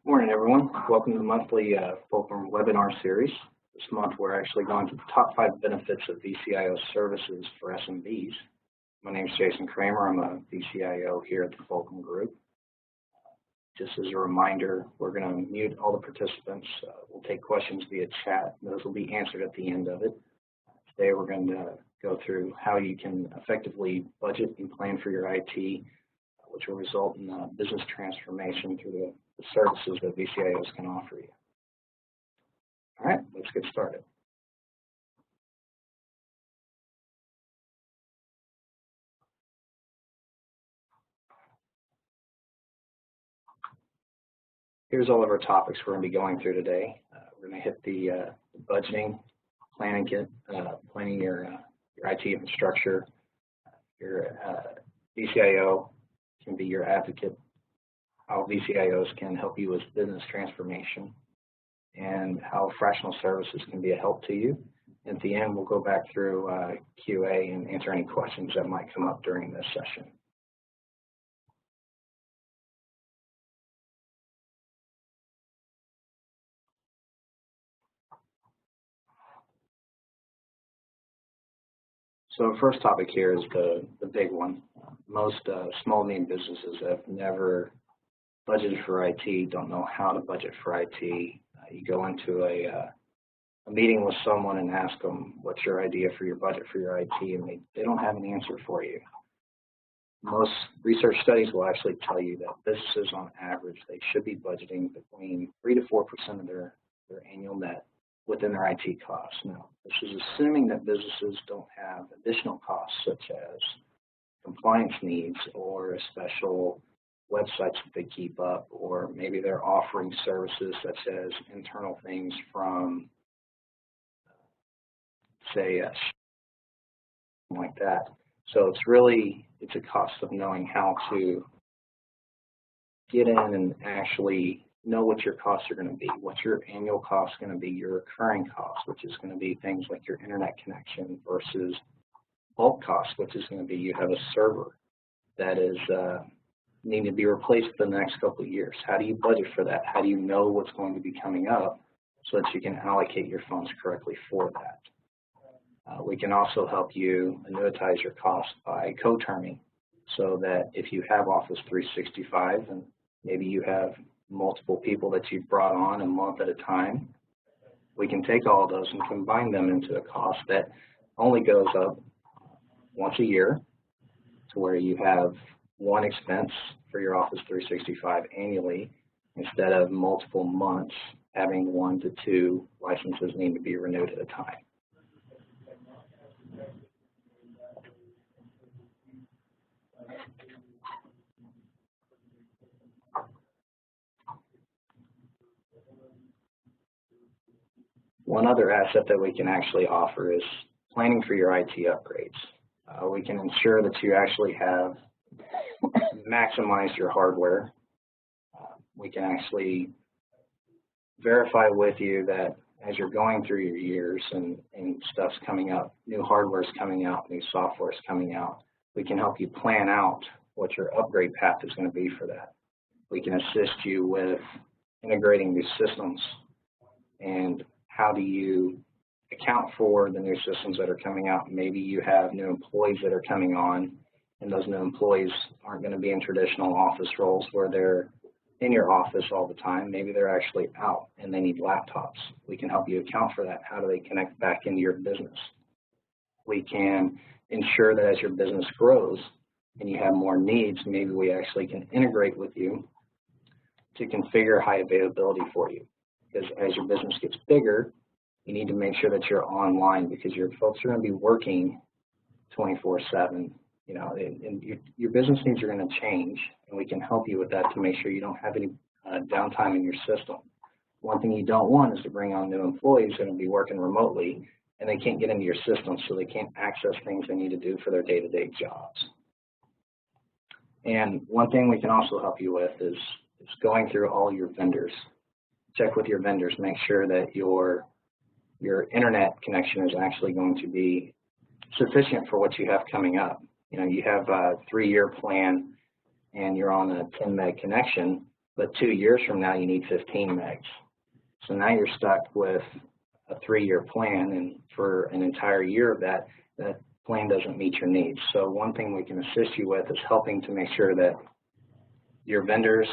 Morning, everyone. Welcome to the monthly Fulcrum webinar series. This month, we're actually going to the top 5 benefits of VCIO Services for SMBs. My name is Jason Kramer. I'm a VCIO here at the Fulcrum Group. Just as a reminder, we're going to mute all the participants. We'll take questions via chat. Those will be answered at the end of it. Today, we're going to go through how you can effectively budget and plan for your IT, which will result in business transformation through the services that VCIOs can offer you. All right, let's get started. Here's all of our topics we're going to be going through today. We're going to hit the budgeting, planning your IT infrastructure. Your VCIO can be your advocate, how VCIOs can help you with business transformation, and how fractional services can be a help to you. At the end, we'll go back through QA and answer any questions that might come up during this session. So the first topic here is the big one. Most small name businesses have never budgeted for IT, don't know how to budget for IT. You go into a meeting with someone and ask them, what's your idea for your budget for your IT, and they don't have an answer for you. Most research studies will actually tell you that businesses on average, they should be budgeting between 3 to 4% of their annual net within their IT costs. Now, this is assuming that businesses don't have additional costs such as compliance needs or a special websites that they keep up, or maybe they're offering services such as internal things from, say, like that. So it's a cost of knowing how to get in and actually know what your costs are going to be. What's your annual cost going to be, your recurring costs, which is going to be things like your internet connection, versus bulk costs, which is going to be you have a server that is need to be replaced for the next couple of years. How do you budget for that? How do you know what's going to be coming up so that you can allocate your funds correctly for that? We can also help you annuitize your costs by co-terming, so that if you have Office 365 and maybe you have multiple people that you've brought on a month at a time, we can take all of those and combine them into a cost that only goes up once a year, to where you have one expense for your Office 365 annually, instead of multiple months having 1 to 2 licenses need to be renewed at a time. One other asset that we can actually offer is planning for your IT upgrades. We can ensure that you actually have maximized your hardware. We can actually verify with you that as you're going through your years and stuff's coming up, new hardware's coming out, new software's coming out, we can help you plan out what your upgrade path is going to be for that. We can assist you with integrating new systems, and how do you account for the new systems that are coming out. Maybe you have new employees that are coming on, and those new employees aren't going to be in traditional office roles where they're in your office all the time. Maybe they're actually out and they need laptops. We can help you account for that. How do they connect back into your business? We can ensure that as your business grows and you have more needs, maybe we actually can integrate with you to configure high availability for you. Because as your business gets bigger, you need to make sure that you're online, because your folks are going to be working 24/7. You know, and your business needs are going to change, and we can help you with that to make sure you don't have any downtime in your system. One thing you don't want is to bring on new employees that will be working remotely, and they can't get into your system, so they can't access things they need to do for their day-to-day jobs. And one thing we can also help you with is going through all your vendors. Check with your vendors, make sure that your internet connection is actually going to be sufficient for what you have coming up. You know, you have a 3-year plan and you're on a 10 meg connection, but 2 years from now you need 15 megs. So now you're stuck with a 3-year plan, and for an entire year of that, that plan doesn't meet your needs. So one thing we can assist you with is helping to make sure that your vendors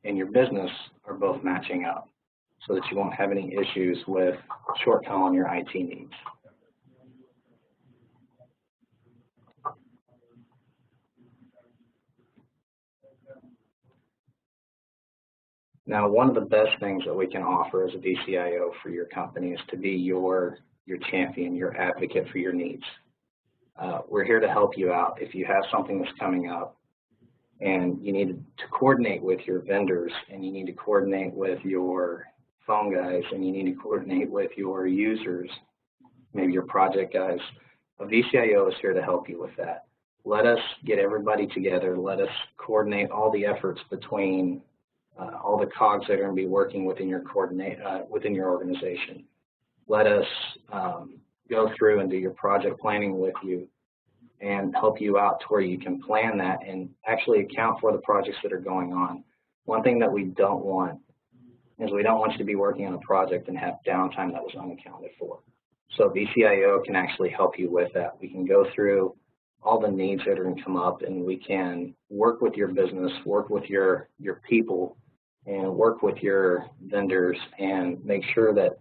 and your business are both matching up so that you won't have any issues with shortcome on your IT needs. Now, one of the best things that we can offer as a VCIO for your company is to be your champion, your advocate for your needs. We're here to help you out. If you have something that's coming up and you need to coordinate with your vendors, and you need to coordinate with your phone guys, and you need to coordinate with your users, maybe your project guys, a VCIO is here to help you with that. Let us get everybody together. Let us coordinate all the efforts between all the cogs that are going to be working within your within your organization. Let us go through and do your project planning with you and help you out to where you can plan that and actually account for the projects that are going on. One thing that we don't want is we don't want you to be working on a project and have downtime that was unaccounted for. So VCIO can actually help you with that. We can go through all the needs that are going to come up, and we can work with your business, work with your people, and work with your vendors and make sure that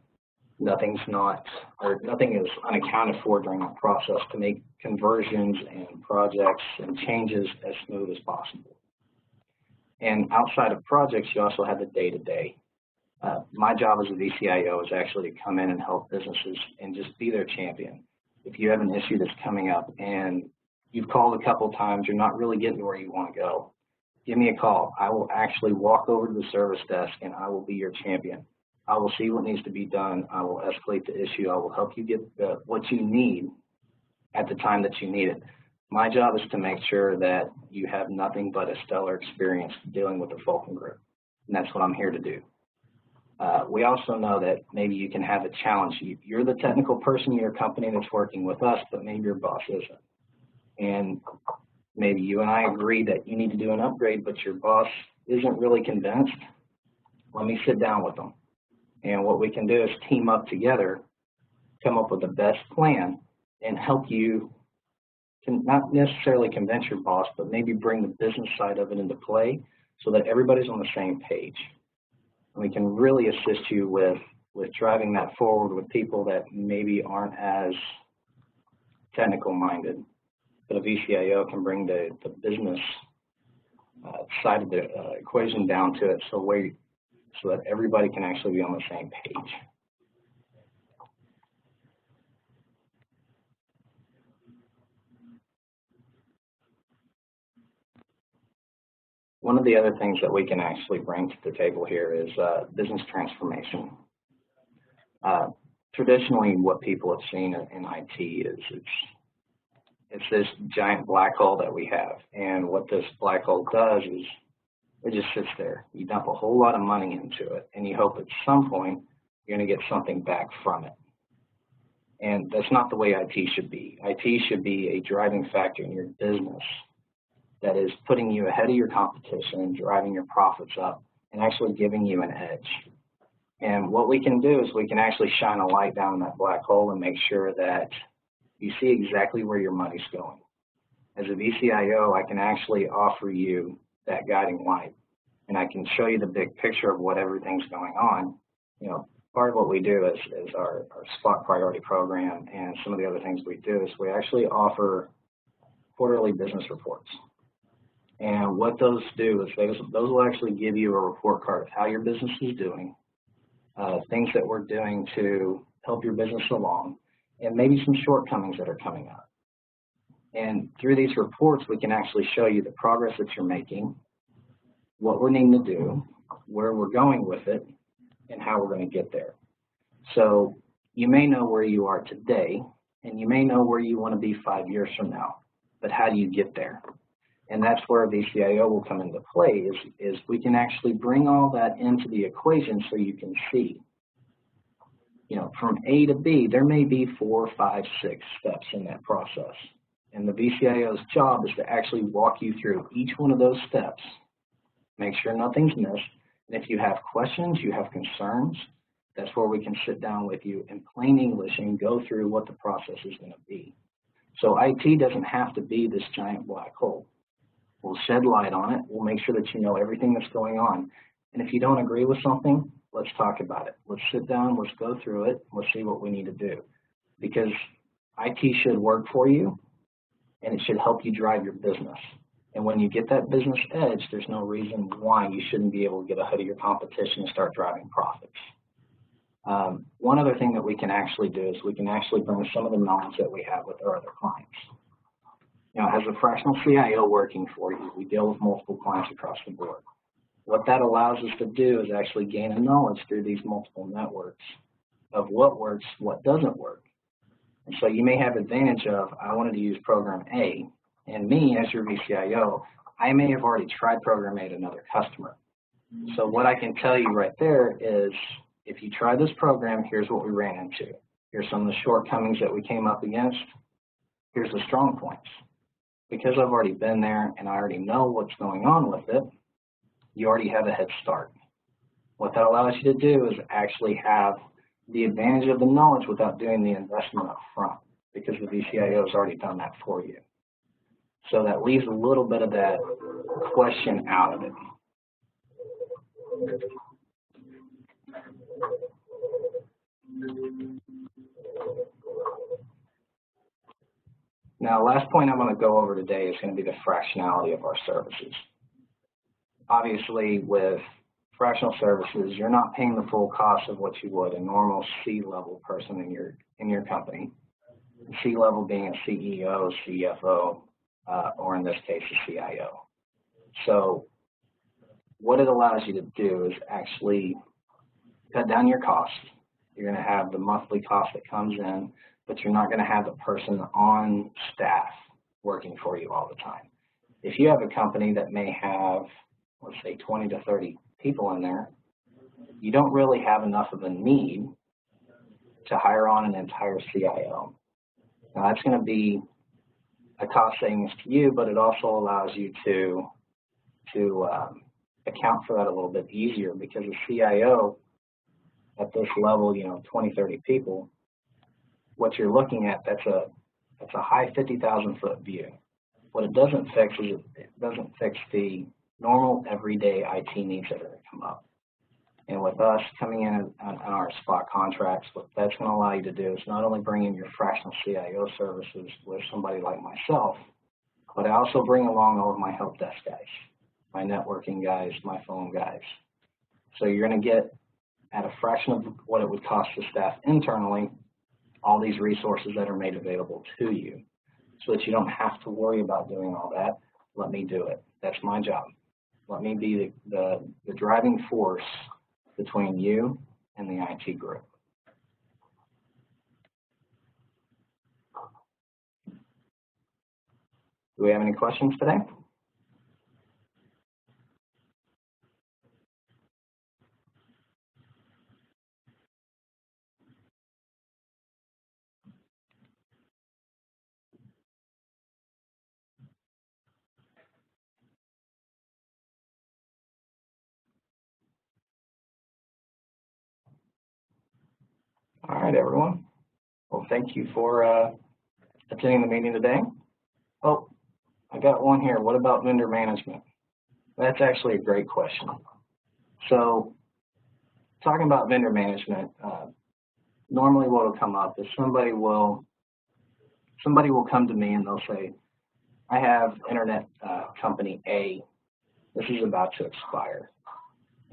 nothing is unaccounted for during that process to make conversions and projects and changes as smooth as possible. And outside of projects, you also have the day-to-day. My job as a VCIO is actually to come in and help businesses and just be their champion. If you have an issue that's coming up and you've called a couple times, you're not really getting to where you want to go, give me a call. I will actually walk over to the service desk and I will be your champion. I will see what needs to be done. I will escalate the issue. I will help you get what you need at the time that you need it. My job is to make sure that you have nothing but a stellar experience dealing with the Fulcrum Group, and that's what I'm here to do. We also know that maybe you can have a challenge. You're the technical person in your company that's working with us, but maybe your boss isn't. And maybe you and I agree that you need to do an upgrade, but your boss isn't really convinced. Let me sit down with them. And what we can do is team up together, come up with the best plan, and help you not necessarily convince your boss, but maybe bring the business side of it into play so that everybody's on the same page. And we can really assist you with driving that forward with people that maybe aren't as technical minded. But a VCIO can bring the business side of the equation down to it so that everybody can actually be on the same page. One of the other things that we can actually bring to the table here is business transformation. Traditionally, what people have seen in IT is it's this giant black hole that we have, and what this black hole does is it just sits there. You dump a whole lot of money into it, and you hope at some point you're going to get something back from it. And that's not the way IT should be. IT should be a driving factor in your business that is putting you ahead of your competition and driving your profits up and actually giving you an edge. And what we can do is we can actually shine a light down that black hole and make sure that you see exactly where your money's going. As a VCIO, I can actually offer you that guiding light, and I can show you the big picture of what everything's going on. You know, part of what we do is our spot priority program, and some of the other things we do is we actually offer quarterly business reports. And what those do is those will actually give you a report card of how your business is doing, things that we're doing to help your business along, and maybe some shortcomings that are coming up. And through these reports, we can actually show you the progress that you're making, what we're needing to do, where we're going with it, and how we're going to get there. So you may know where you are today, and you may know where you want to be 5 years from now, but how do you get there? And that's where VCIO will come into play, is we can actually bring all that into the equation so you can see, you know, from A to B, there may be 4, 5, 6 steps in that process. And the VCIO's job is to actually walk you through each one of those steps make sure nothing's missed. And if you have questions, you have concerns, that's where we can sit down with you in plain English and go through what the process is going to be. So IT doesn't have to be this giant black hole. We'll shed light on it. We'll make sure that you know everything that's going on. And if you don't agree with something, let's talk about it. Let's sit down, let's go through it, let's see what we need to do. Because IT should work for you, and it should help you drive your business. And when you get that business edge, there's no reason why you shouldn't be able to get ahead of your competition and start driving profits. One other thing that we can actually do is we can actually bring some of the knowledge that we have with our other clients. You know, as a fractional CIO working for you, we deal with multiple clients across the board. What that allows us to do is actually gain a knowledge through these multiple networks of what works, what doesn't work. And so you may have advantage of, I wanted to use program A, and me as your VCIO, I may have already tried program A at another customer. So what I can tell you right there is, if you try this program, here's what we ran into. Here's some of the shortcomings that we came up against. Here's the strong points. Because I've already been there and I already know what's going on with it, you already have a head start. What that allows you to do is actually have the advantage of the knowledge without doing the investment up front, because the VCIO has already done that for you. So that leaves a little bit of that question out of it. Now, last point I'm going to go over today is going to be the fractionality of our services. Obviously, with fractional services, you're not paying the full cost of what you would a normal C-level person in your company. C-level being a CEO, CFO, or in this case, a CIO. So what it allows you to do is actually cut down your costs. You're going to have the monthly cost that comes in, but you're not going to have the person on staff working for you all the time. If you have a company that may have, let's say, 20 to 30 people in there, you don't really have enough of a need to hire on an entire CIO. Now, that's going to be a cost savings to you, but it also allows you to account for that a little bit easier, because a CIO at this level, 20, 30 people, what you're looking at, that's a high 50,000-foot view. What it doesn't fix is it doesn't fix the normal everyday IT needs that are going to come up. And with us coming in on our spot contracts, what that's going to allow you to do is not only bring in your fractional CIO services with somebody like myself, but I also bring along all of my help desk guys, my networking guys, my phone guys. So you're going to get, at a fraction of what it would cost the staff internally, all these resources that are made available to you, so that you don't have to worry about doing all that. Let me do it. That's my job. Let me be the driving force between you and the IT group. Do we have any questions today? All right, everyone. Well, thank you for attending the meeting today. Oh, I got one here. What about vendor management? That's actually a great question. So, talking about vendor management, normally what will come up is somebody will come to me and they'll say, I have internet company A. This is about to expire.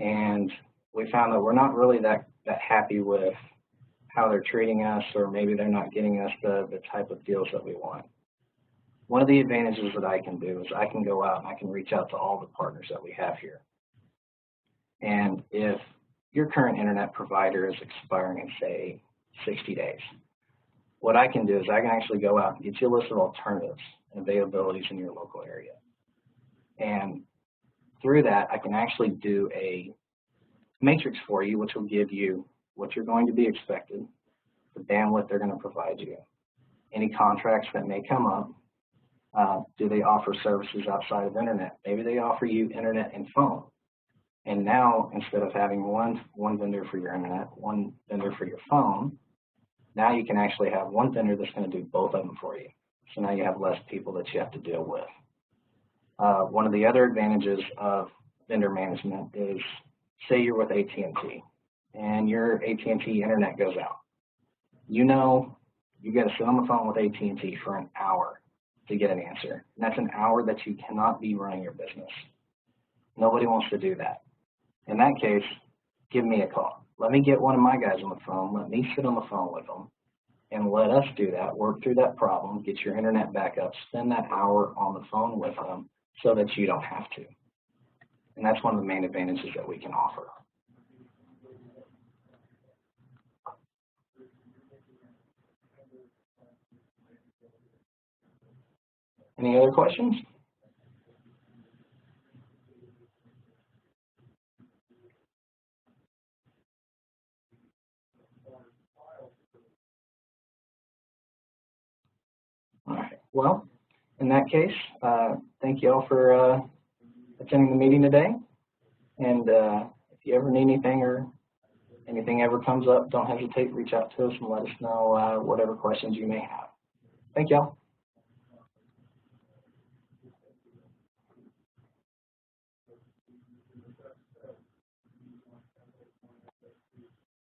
And we found that we're not really that happy with how they're treating us, or maybe they're not getting us the type of deals that we want. One of the advantages that I can do is I can go out and I can reach out to all the partners that we have here. And if your current internet provider is expiring in, say, 60 days, what I can do is I can actually go out and get you a list of alternatives and availabilities in your local area. And through that, I can actually do a matrix for you, which will give you what you're going to be expected, the bandwidth they're going to provide you, any contracts that may come up, Do they offer services outside of internet? Maybe they offer you internet and phone. And now, instead of having one vendor for your internet, one vendor for your phone, now you can actually have one vendor that's going to do both of them for you. So now you have less people that you have to deal with. One of the other advantages of vendor management is, say you're with AT&T and your AT&T internet goes out. You know you got to sit on the phone with AT&T for an hour to get an answer. And that's an hour that you cannot be running your business. Nobody wants to do that. In that case, give me a call. Let me get one of my guys on the phone. Let me sit on the phone with them and let us do that, work through that problem, get your internet back up, spend that hour on the phone with them so that you don't have to. And that's one of the main advantages that we can offer. Any other questions? All right. Well, in that case, thank you all for attending the meeting today. And if you ever need anything or anything ever comes up, don't hesitate to reach out to us and let us know whatever questions you may have. Thank y'all.